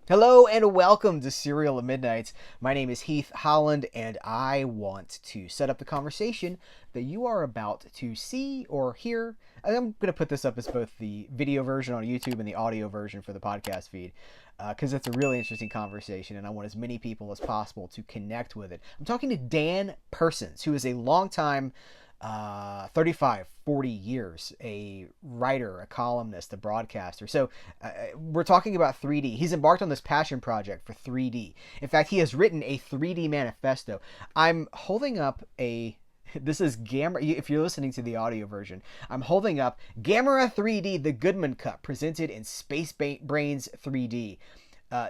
Hello and welcome to Serial at Midnight. My name is Heath Holland, and I want to set up the conversation that you are about to see or hear. I'm going to put this up as both the video version on YouTube and the audio version for the podcast feed because it's a really interesting conversation, and I want as many people as possible to connect with it. I'm talking to Dan Persons, who is a longtime 35, 40 years, a writer, a columnist, a broadcaster. So we're talking about 3D. He's embarked on this passion project for 3D. In fact, he has written a 3D manifesto. I'm holding up a this is Gamma. If you're listening to the audio version, I'm holding up Gamera 3D, the Goodman Cup, presented in Space Brains 3D.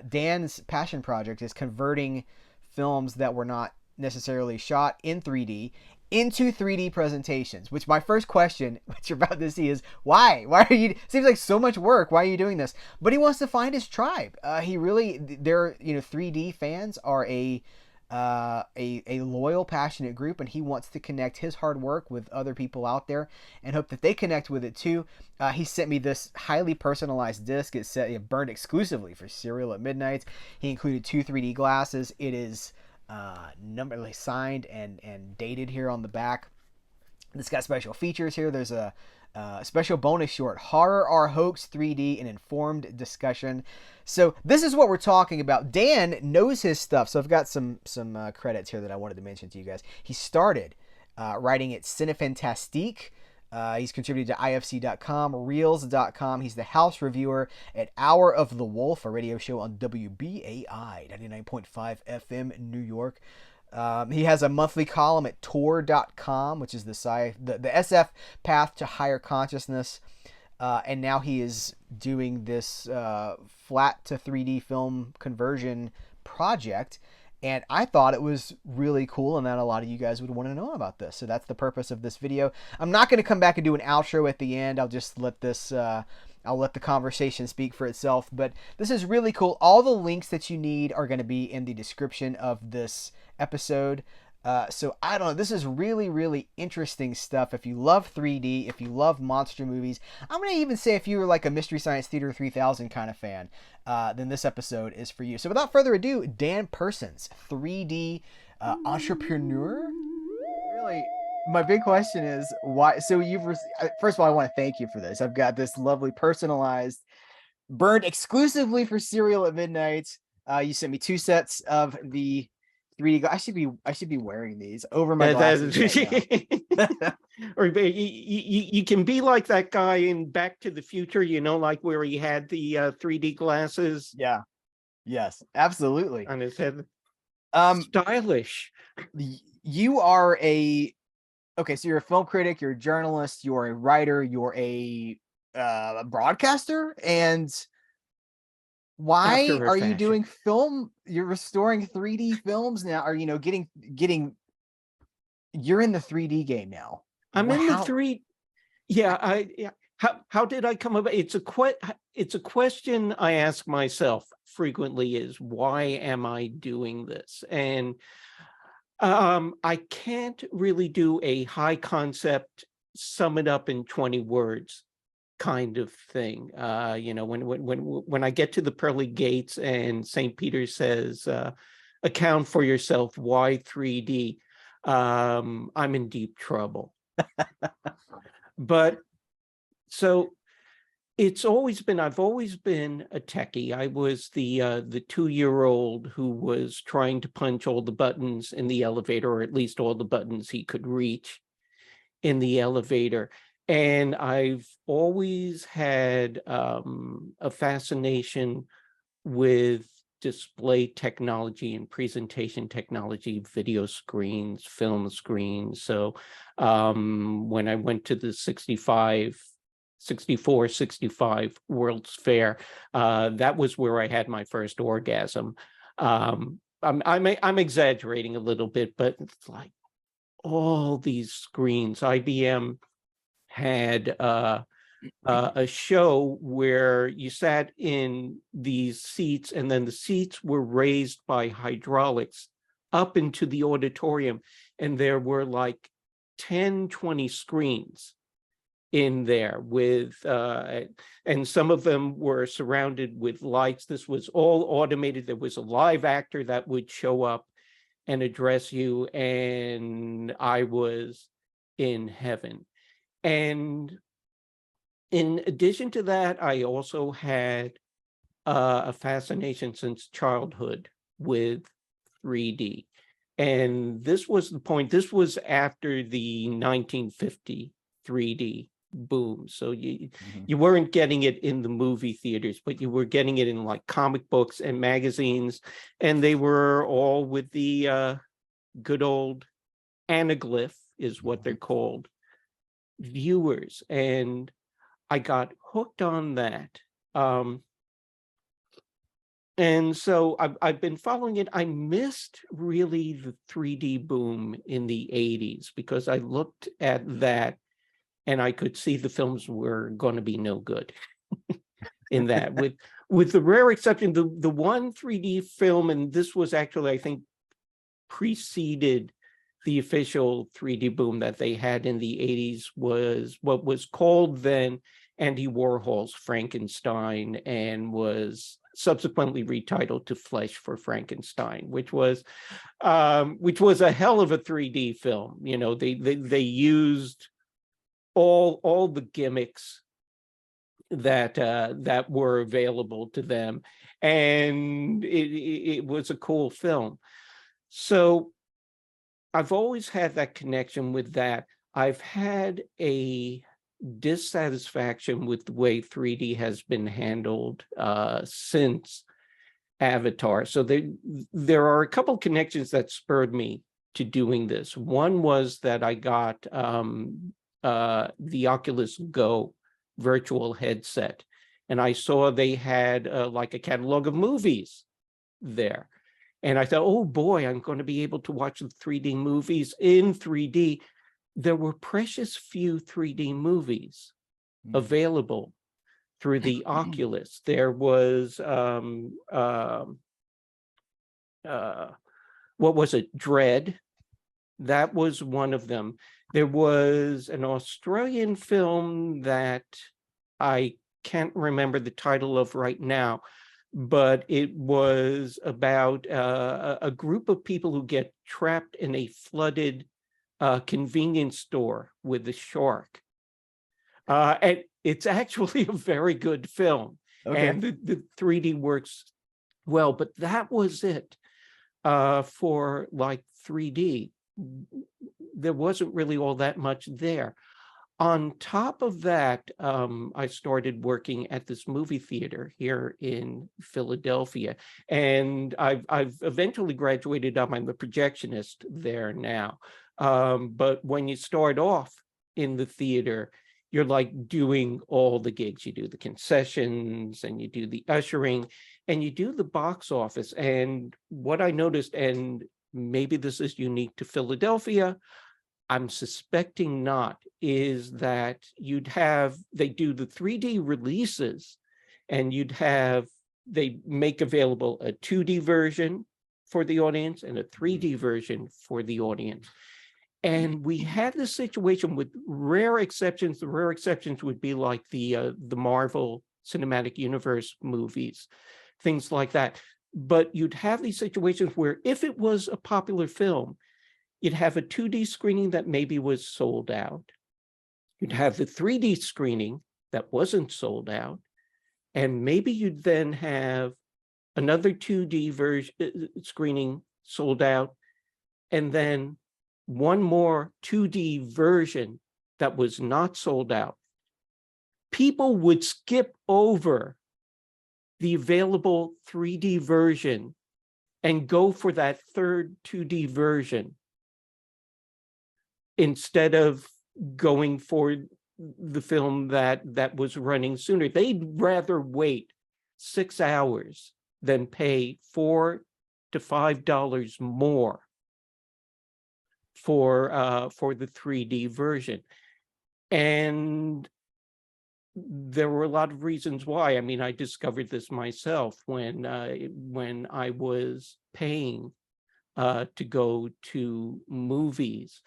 Dan's passion project is converting films that were not necessarily shot in 3D into 3D presentations, which my first question, which you're about to see, is why? Why are you, seems like so much work. Why are you doing this? But he wants to find his tribe. He really, 3D fans are a loyal, passionate group, and he wants to connect his hard work with other people out there and hope that they connect with it too. He sent me this highly personalized disc. It's burned exclusively for Serial at Midnight. He included two 3D glasses. It is numberly signed and dated here on the back. It's got special features here. There's a special bonus short, Horror or Hoax 3D, an informed discussion. So this is what we're talking about. Dan knows his stuff. So I've got some credits here that I wanted to mention to you guys. He started writing at Cinefantastique. He's contributed to IFC.com, Reels.com. He's the house reviewer at Hour of the Wolf, a radio show on WBAI 99.5 FM in New York. He has a monthly column at Tor.com, which is the SF path to higher consciousness. And now he is doing this flat to 3D film conversion project. And I thought it was really cool and that a lot of you guys would want to know about this. So that's the purpose of this video. I'm not going to come back and do an outro at the end. I'll just let this, I'll let the conversation speak for itself. But this is really cool. All the links that you need are going to be in the description of this episode. So I don't know. This is really, really interesting stuff. If you love 3D, if you love monster movies, I'm going to even say if you're like a Mystery Science Theater 3000 kind of fan, then this episode is for you. So without further ado, Dan Persons, 3D entrepreneur. Really, my big question is why? So first of all, I want to thank you for this. I've got this lovely personalized, burned exclusively for Serial at Midnight. You sent me two sets of the 3D. I should be wearing these over my glasses right now. Or you can be like that guy in Back to the Future, like where he had the 3D glasses. Yeah. Yes, absolutely. On his head. Stylish. You are so you're a film critic, you're a journalist, you're a writer, you're a broadcaster, and why are you doing film? You're restoring 3D films now. Are getting? You're in the 3D game now. I'm in the 3. Yeah. How did I come about? It's a question I ask myself frequently: is why am I doing this? And I can't really do a high concept, sum it up in 20 words kind of thing. When I get to the pearly gates and St. Peter says, account for yourself, why 3D? I'm in deep trouble. But so I've always been a techie. I was the 2-year-old who was trying to punch all the buttons in the elevator, or at least all the buttons he could reach in the elevator. And I've always had a fascination with display technology and presentation technology, video screens, film screens. So when I went to the 65 World's Fair, that was where I had my first orgasm. I'm exaggerating a little bit, but it's like all these screens. IBM had a show where you sat in these seats, and then the seats were raised by hydraulics up into the auditorium, and there were like 10, 20 screens in there with, and some of them were surrounded with lights. This was all automated. There was a live actor that would show up and address you, and I was in heaven. And in addition to that, I also had a fascination since childhood with 3D. And this was the point, this was after the 1950 3D boom. So you weren't getting it in the movie theaters, but you were getting it in like comic books and magazines, and they were all with the good old anaglyph, is what they're called, viewers. And I got hooked on that. And so I've been following it. I missed really the 3D boom in the 80s because I looked at that and I could see the films were going to be no good in that. With the rare exception, the one 3D film, and this was actually, I think, preceded the official 3D boom that they had in the 80s, was what was called then Andy Warhol's Frankenstein, and was subsequently retitled to Flesh for Frankenstein, which was a hell of a 3D film. You know, they used all the gimmicks that were available to them, and it was a cool film. So I've always had that connection with that. I've had a dissatisfaction with the way 3D has been handled since Avatar. So there are a couple connections that spurred me to doing this. One was that I got the Oculus Go virtual headset, and I saw they had like a catalog of movies there. And I thought, oh boy, I'm going to be able to watch the 3D movies in 3D. There were precious few 3D movies available through the Oculus. There was, what was it? Dread. That was one of them. There was an Australian film that I can't remember the title of right now, but it was about a group of people who get trapped in a flooded convenience store with a shark. And it's actually a very good film. Okay. And the 3D works well, but that was it for like 3D. There wasn't really all that much there. On top of that, I started working at this movie theater here in Philadelphia, and I've eventually graduated up. I'm a projectionist there now. But when you start off in the theater, you're like doing all the gigs. You do the concessions, and you do the ushering, and you do the box office. And what I noticed, and maybe this is unique to Philadelphia, I'm suspecting not, is that they do the 3D releases, and they make available a 2D version for the audience and a 3D version for the audience. And we had this situation with rare exceptions. The rare exceptions would be like the Marvel Cinematic Universe movies, things like that. But you'd have these situations where if it was a popular film, you'd have a 2D screening that maybe was sold out. You'd have the 3D screening that wasn't sold out. And maybe you'd then have another 2D version screening sold out, and then one more 2D version that was not sold out. People would skip over the available 3D version and go for that third 2D version instead of going for the film that was running sooner. They'd rather wait 6 hours than pay $4 to $5 more for the 3D version. And there were a lot of reasons why. I mean, I discovered this myself when I was paying to go to movies.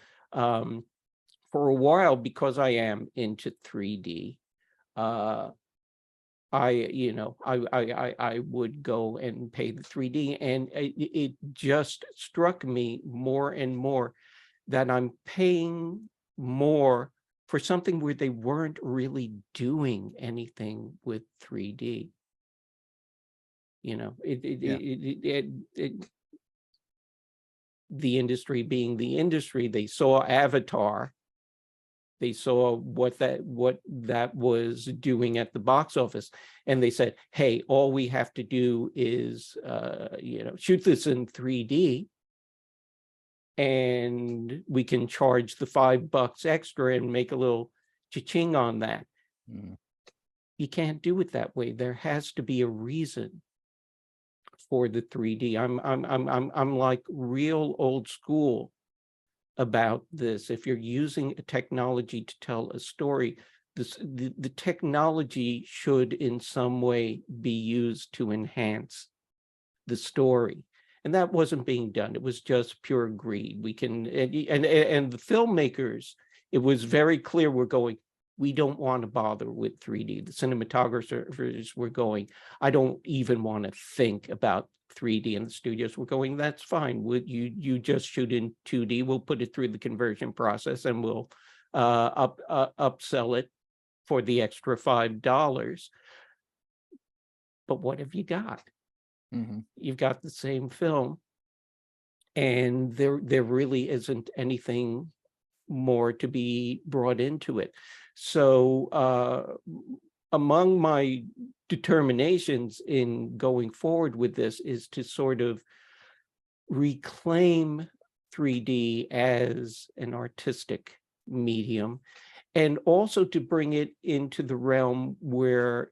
for a while, because I am into 3D, I would go and pay the 3D, and it just struck me more and more that I'm paying more for something where they weren't really doing anything with 3D. Yeah. The industry being the industry, they saw Avatar, they saw what that was doing at the box office, and they said, hey, all we have to do is shoot this in 3D, and we can charge the $5 extra and make a little cha-ching on that. Mm. You can't do it that way. There has to be a reason for the 3D. I'm like real old school about this. If you're using a technology to tell a story, the technology should in some way be used to enhance the story. And that wasn't being done. It was just pure greed. We can, and the filmmakers, it was very clear, we don't want to bother with 3D. The cinematographers were going, I don't even want to think about 3D, and the studios were going, that's fine. You just shoot in 2D, we'll put it through the conversion process, and we'll upsell it for the extra $5. But what have you got? Mm-hmm. You've got the same film, and there really isn't anything more to be brought into it. So among my determinations in going forward with this is to sort of reclaim 3D as an artistic medium, and also to bring it into the realm where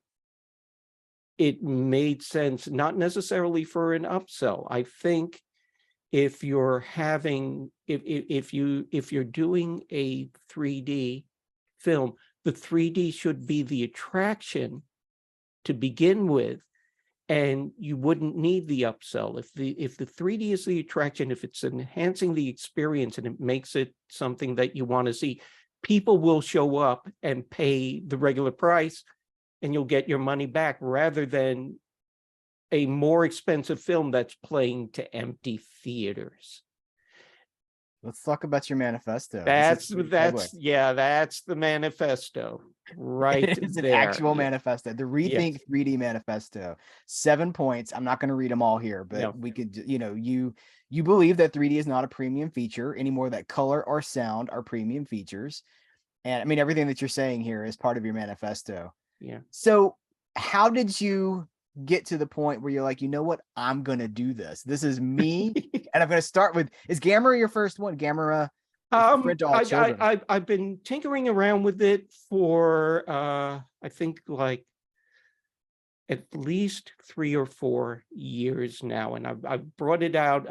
it made sense, not necessarily for an upsell. I think if you're having, if you're doing a 3D film, the 3D should be the attraction to begin with, and you wouldn't need the upsell. If the 3D is the attraction, if it's enhancing the experience and it makes it something that you want to see, people will show up and pay the regular price, and you'll get your money back, rather than a more expensive film that's playing to empty theaters. Let's talk about your manifesto. That's This is a great segue. that's the manifesto right It's an there. actual Yeah. manifesto, the Yes. Rethink 3D manifesto. 7 points. I'm not going to read them all here, but No. we could, you believe that 3D is not a premium feature anymore, that color or sound are premium features. And I mean, everything that you're saying here is part of your manifesto. Yeah. So how did you get to the point where you're like, you know what, I'm going to do this. This is me. And I'm going to start with, is Gamera your first one? Gamera, friend to all children. I've been tinkering around with it for, I think like at least 3 or 4 years now. And I've brought it out.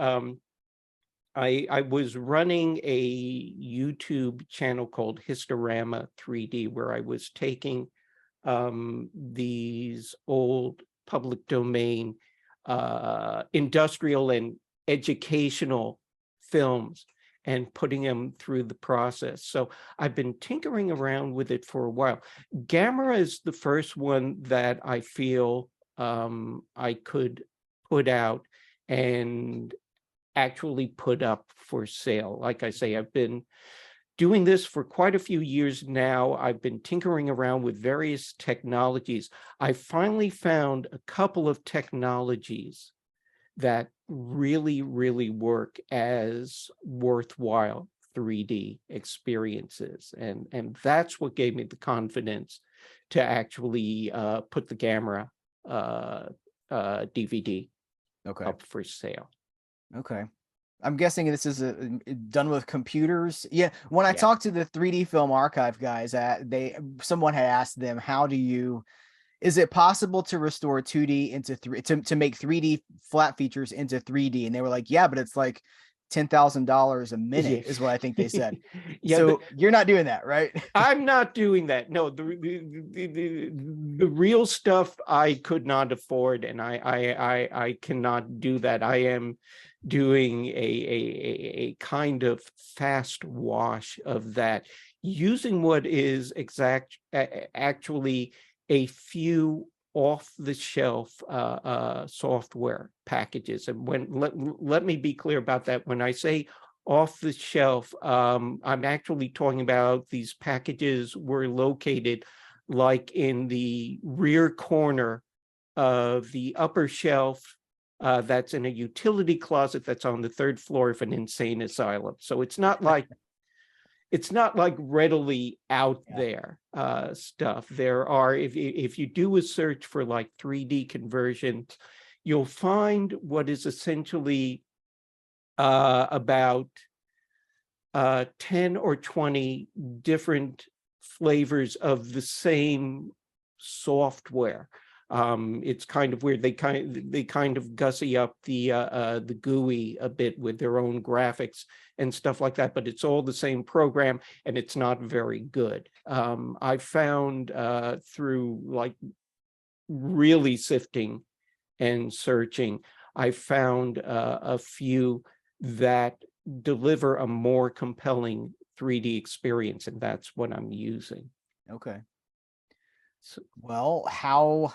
I was running a YouTube channel called Historama 3D, where I was taking these old public domain industrial and educational films and putting them through the process. So I've been tinkering around with it for a while. Gamera is the first one that I feel I could put out and actually put up for sale. Like I say, I've been doing this for quite a few years now. I've been tinkering around with various technologies. I finally found a couple of technologies that really, really work as worthwhile 3D experiences. And that's what gave me the confidence to actually put the Gamera DVD up for sale. Okay. I'm guessing this is done with computers. Yeah. When I talked to the 3D Film Archive guys, someone had asked them, is it possible to restore 2D into to make 3D flat features into 3D? And they were like, yeah, but it's like $10,000 a minute is what I think they said. Yeah, so you're not doing that, right? I'm not doing that. No, the real stuff I could not afford, and I cannot do that. I am doing a kind of fast wash of that. using what is actually a few off-the-shelf software packages. And let me be clear about that. When I say off the shelf, I'm actually talking about these packages were located like in the rear corner of the upper shelf that's in a utility closet that's on the third floor of an insane asylum. So it's not like readily out there stuff. There are, if you do a search for like 3D conversions, you'll find what is essentially about 10 or 20 different flavors of the same software. It's kind of weird. They kind of gussy up the GUI a bit with their own graphics and stuff like that, but it's all the same program, and it's not very good. I found through like really sifting and searching, I found a few that deliver a more compelling 3D experience, and that's what I'm using. Okay. So, Well, how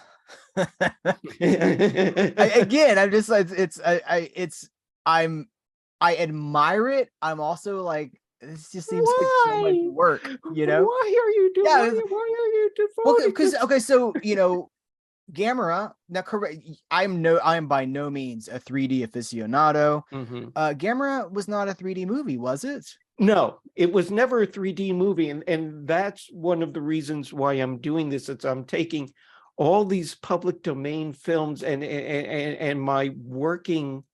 again, I'm just like I admire it. I'm also like, this just seems like so much why? work, you know? Why are you doing? Yeah, Why are you well, devoting because this? okay, so Gamera, now correct, I am by no means a 3D aficionado. Mhm. Gamera was not a 3D movie, was it? No, it was never a 3D movie, and that's one of the reasons why I'm doing this. It's I'm taking all these public domain films, and my working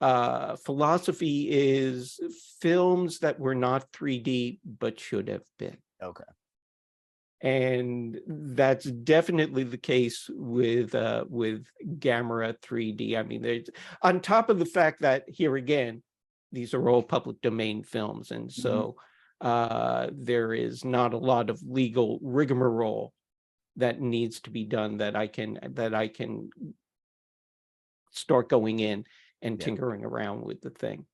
philosophy is films that were not 3D but should have been. Okay. And that's definitely the case with Gamera 3D. I mean, there's, on top of the fact that here again, these are all public domain films, and so there is not a lot of legal rigmarole that needs to be done that I can start going in and Yeah. tinkering around with the thing.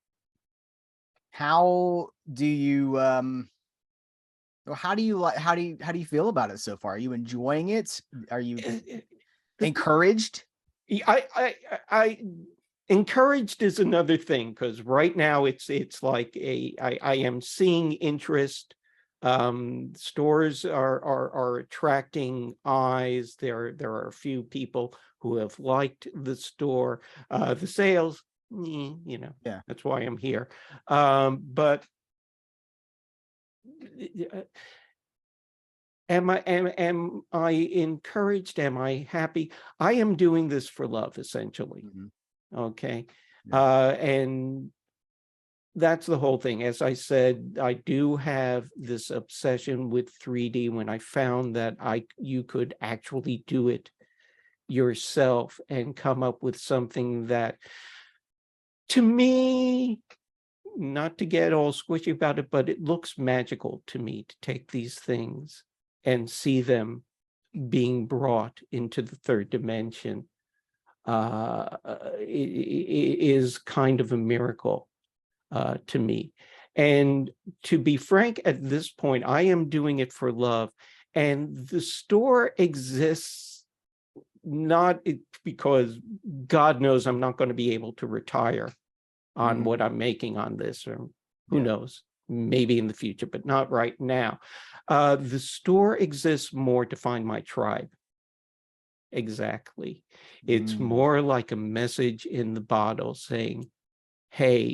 How do you how do you feel about it so far? Are you enjoying it? Are you encouraged? I encouraged is another thing, because right now it's like I am seeing interest. Stores are attracting eyes. There are a few people who have liked the store. The sales, Yeah. that's why I'm here. But am I encouraged? Am I happy? I am doing this for love, essentially. Okay. Yeah. And that's the whole thing. As I said, I do have this obsession with 3D. When I found that you could actually do it yourself and come up with something that, to me, not to get all squishy about it, but it looks magical to me to take these things and see them being brought into the third dimension is kind of a miracle to me. And to be frank, at this point, I am doing it for love. And the store exists not because God knows I'm not going to be able to retire on what I'm making on this, or who knows, maybe in the future, but not right now. The store exists more to find my tribe. Exactly. It's more like a message in the bottle saying, hey,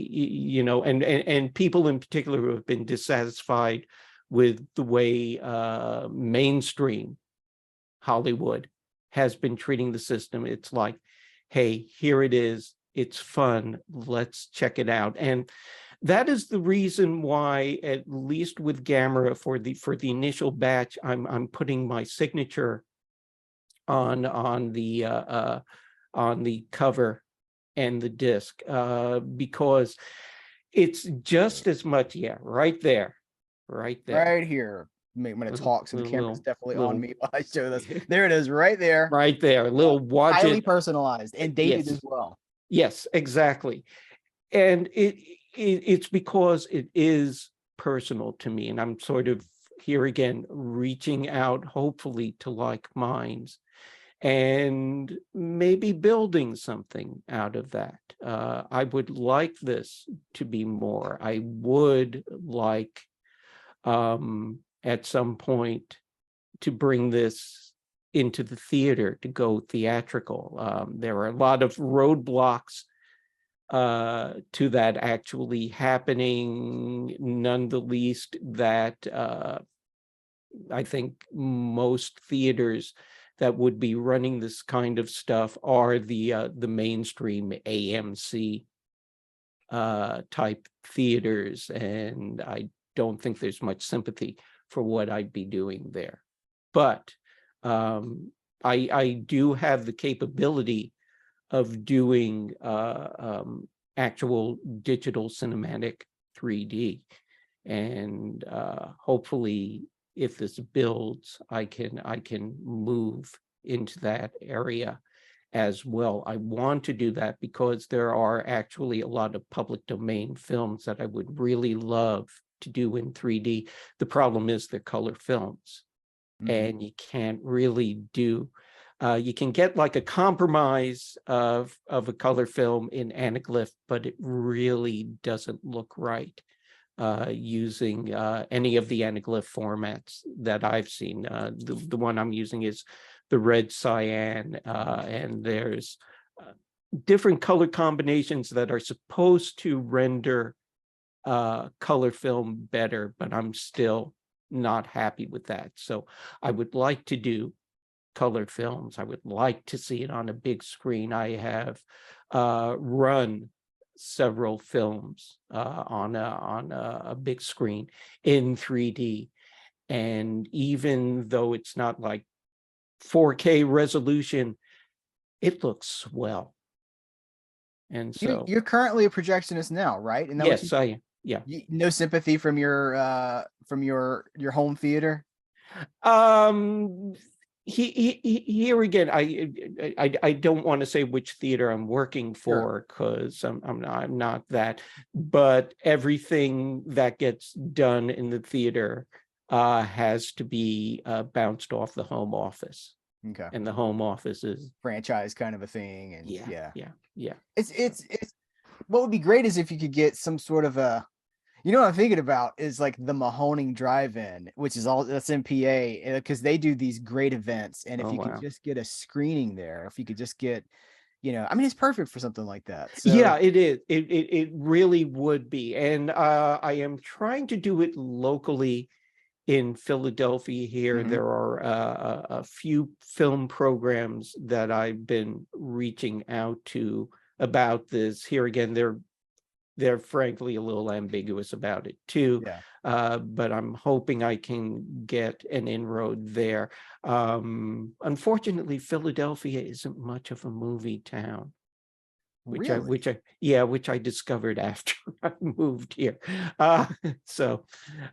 and people in particular who have been dissatisfied with the way mainstream Hollywood has been treating the system. It's like, hey, here it is. It's fun. Let's check it out. And that is the reason why, at least with Gamera, for the initial batch, I'm putting my signature on the cover and the disc, because it's just as much, right there. Right here. I'm gonna talk, so the camera's definitely on little me while I show this. There it is, right there. right there, a little Highly widget. personalized and dated as well. Yes, exactly. And it's because it is personal to me, and I'm sort of here again, reaching out, hopefully, to like minds, and maybe building something out of that. I would like this to be more. I would like, at some point, to bring this into the theater, to go theatrical. There are a lot of roadblocks to that actually happening, none the least that I think most theaters that would be running this kind of stuff are the mainstream AMC type theaters, and I don't think there's much sympathy for what I'd be doing there. But I do have the capability of doing actual digital cinematic 3D, and hopefully, if this builds, I can move into that area as well. I want to do that because there are actually a lot of public domain films that I would really love to do in 3D. The problem is they're color films, and you can't really do. You can get like a compromise of a color film in anaglyph, but it really doesn't look right using any of the anaglyph formats that I've seen. The one I'm using is the red cyan, and there's different color combinations that are supposed to render color film better, but I'm still not happy with that. So I would like to do color films. I would like to see it on a big screen. I have run several films on a big screen in 3D, and even though it's not like 4K resolution, it looks swell. And so, You're currently a projectionist now, right? And that what yes, yeah. no sympathy from your home theater? Here again, I don't want to say which theater I'm working for, because I'm not that, but everything that gets done in the theater has to be bounced off the home office, Okay. and the home office is Franchise kind of a thing, and yeah. It's what would be great is if you could get some sort of a, you know what I'm thinking about is like the Mahoning Drive-In, which is all that's MPA, because they do these great events. And if Oh you could wow. just get a screening there, if you could just get, I mean, it's perfect for something like that. Yeah, So it is. It really would be. And I am trying to do it locally in Philadelphia here. mhm, There are a few film programs that I've been reaching out to about this. Here again, they're frankly a little ambiguous about it too. yeah, But I'm hoping I can get an inroad there. Unfortunately, Philadelphia isn't much of a movie town, really. which I discovered after I moved here. So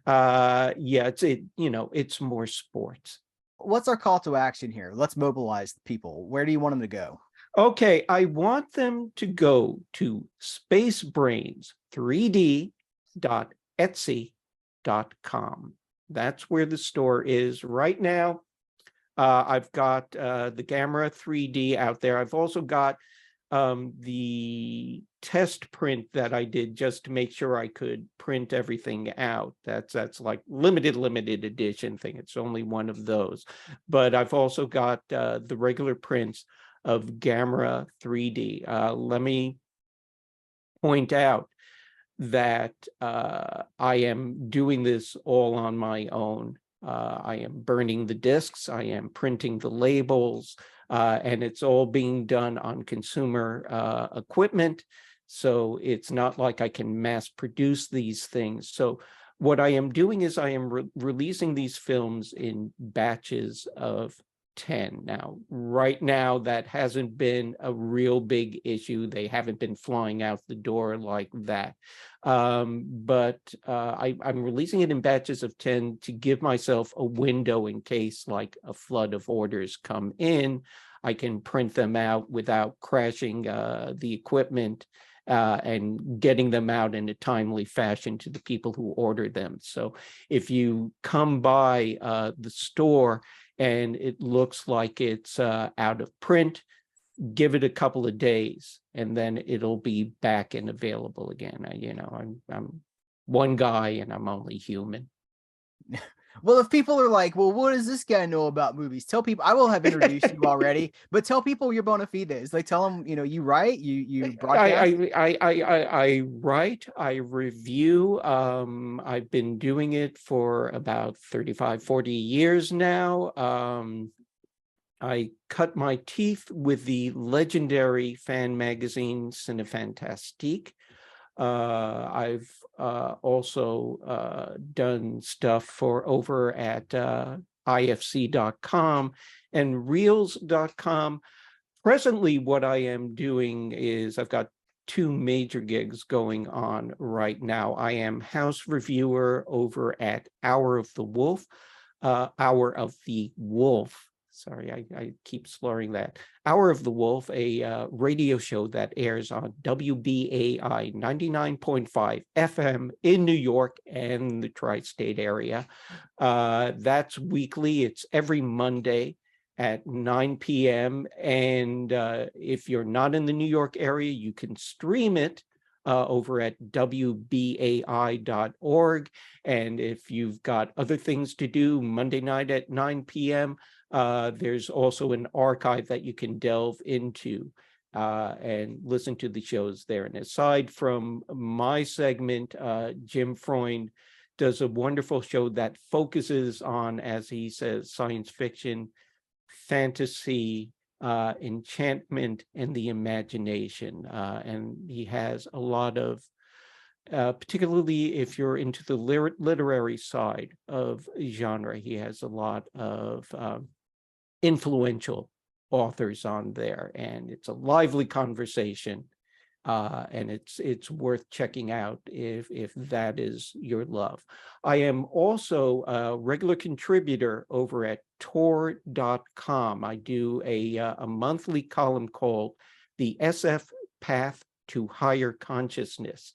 yeah, it's more sports. What's our call to action here? Let's mobilize people. Where do you want them to go? Okay, I want them to go to spacebrains3d.etsy.com. That's where the store is right now. I've got the Gamma 3D out there. I've also got the test print that I did just to make sure I could print everything out. That's like limited edition thing. It's only one of those. But I've also got the regular prints of Gamma 3D. Let me point out that I am doing this all on my own. I am burning the discs, I am printing the labels, and it's all being done on consumer equipment. So it's not like I can mass produce these things. So what I am doing is I am releasing these films in batches of 10. Now, right now, that hasn't been a real big issue. They haven't been flying out the door like that. But I'm releasing it in batches of 10 to give myself a window in case like a flood of orders come in. I can print them out without crashing the equipment and getting them out in a timely fashion to the people who order them. So if you come by the store and it looks like it's out of print, give it a couple of days and then it'll be back and available again. I'm one guy and I'm only human. Well, if people are like, well, what does this guy know about movies? Tell people, I will have introduced you already, but tell people your bona fides. Like, tell them, you write, you broadcast. I write, I review. I've been doing it for about 35, 40 years now. I cut my teeth with the legendary fan magazine Cinefantastique. I've also done stuff for over at ifc.com and reels.com. Presently, what I am doing is I've got two major gigs going on right now. I am house reviewer over at Hour of the Wolf. Sorry, I keep slurring that. Hour of the Wolf, a radio show that airs on WBAI 99.5 FM in New York and the tri-state area. That's weekly. It's every Monday at 9 p.m. And if you're not in the New York area, you can stream it over at WBAI.org. And if you've got other things to do Monday night at 9 p.m., there's also an archive that you can delve into and listen to the shows there. And aside from my segment, Jim Freund does a wonderful show that focuses on, as he says, science fiction, fantasy, enchantment, and the imagination. And he has a lot of, particularly if you're into the literary side of genre, he has a lot of influential authors on there, and it's a lively conversation. And it's worth checking out if that is your love. I am also a regular contributor over at Tor.com. I do a monthly column called The SF Path to Higher Consciousness.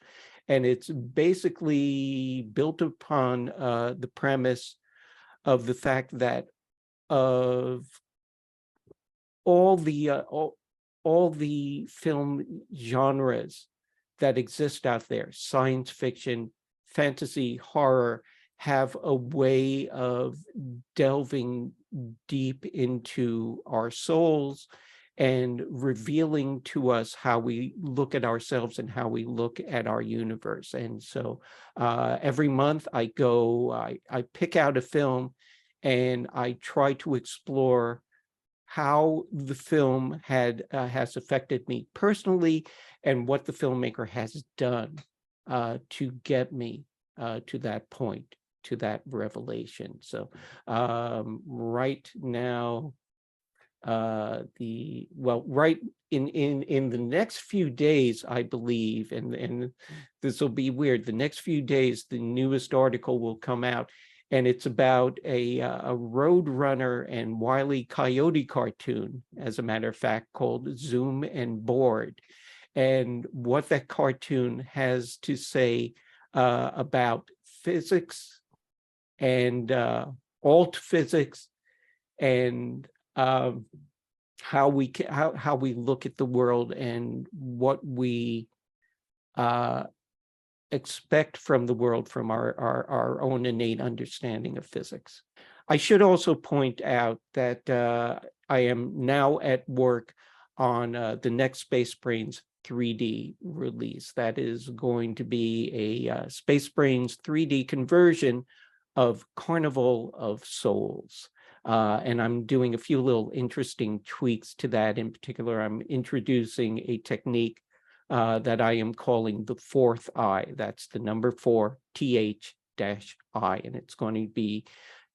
And it's basically built upon the premise of the fact that of all the film genres that exist out there, science fiction, fantasy, horror, have a way of delving deep into our souls and revealing to us how we look at ourselves and how we look at our universe. And so every month I pick out a film and I try to explore how the film has affected me personally and what the filmmaker has done to get me to that point, to that revelation. So right now, right in the next few days, I believe, and this will be weird, the next few days, the newest article will come out. And it's about a Roadrunner and Wile E. Coyote cartoon, as a matter of fact, called Zoom and Board. And what that cartoon has to say about physics and alt physics and how we look at the world and what we expect from the world from our own innate understanding of physics. I should also point out that I am now at work on the next Space Brains 3D release. That is going to be a Space Brains 3D conversion of Carnival of Souls. And I'm doing a few little interesting tweaks to that. In particular, I'm introducing a technique that I am calling the fourth eye. That's the number 4, TH-I, and it's going to be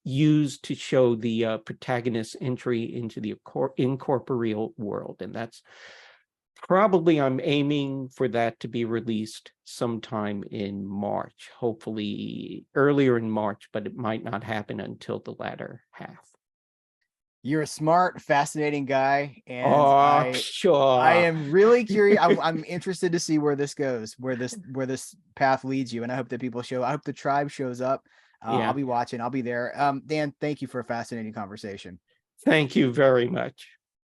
used to show the protagonist's entry into the incorporeal world. And that's probably, I'm aiming for that to be released sometime in March, hopefully earlier in March, but it might not happen until the latter half. You're a smart, fascinating guy, and Oh, I sure. am really curious. I'm interested to see where this goes, where this path leads you, and I hope that people show. I hope the tribe shows up. I'll Yeah. be watching. I'll be there. Dan, thank you for a fascinating conversation. Thank you very much.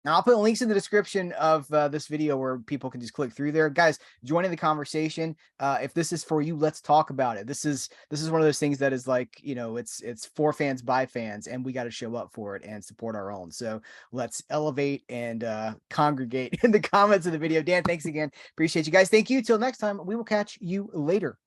Now, I'll put links in the description of this video where people can just click through there. Guys, join in the conversation. If this is for you, let's talk about it. This is one of those things that is like, it's for fans by fans, and we got to show up for it and support our own. So let's elevate and congregate in the comments of the video. Dan, thanks again. Appreciate you guys. Thank you. Till next time, we will catch you later.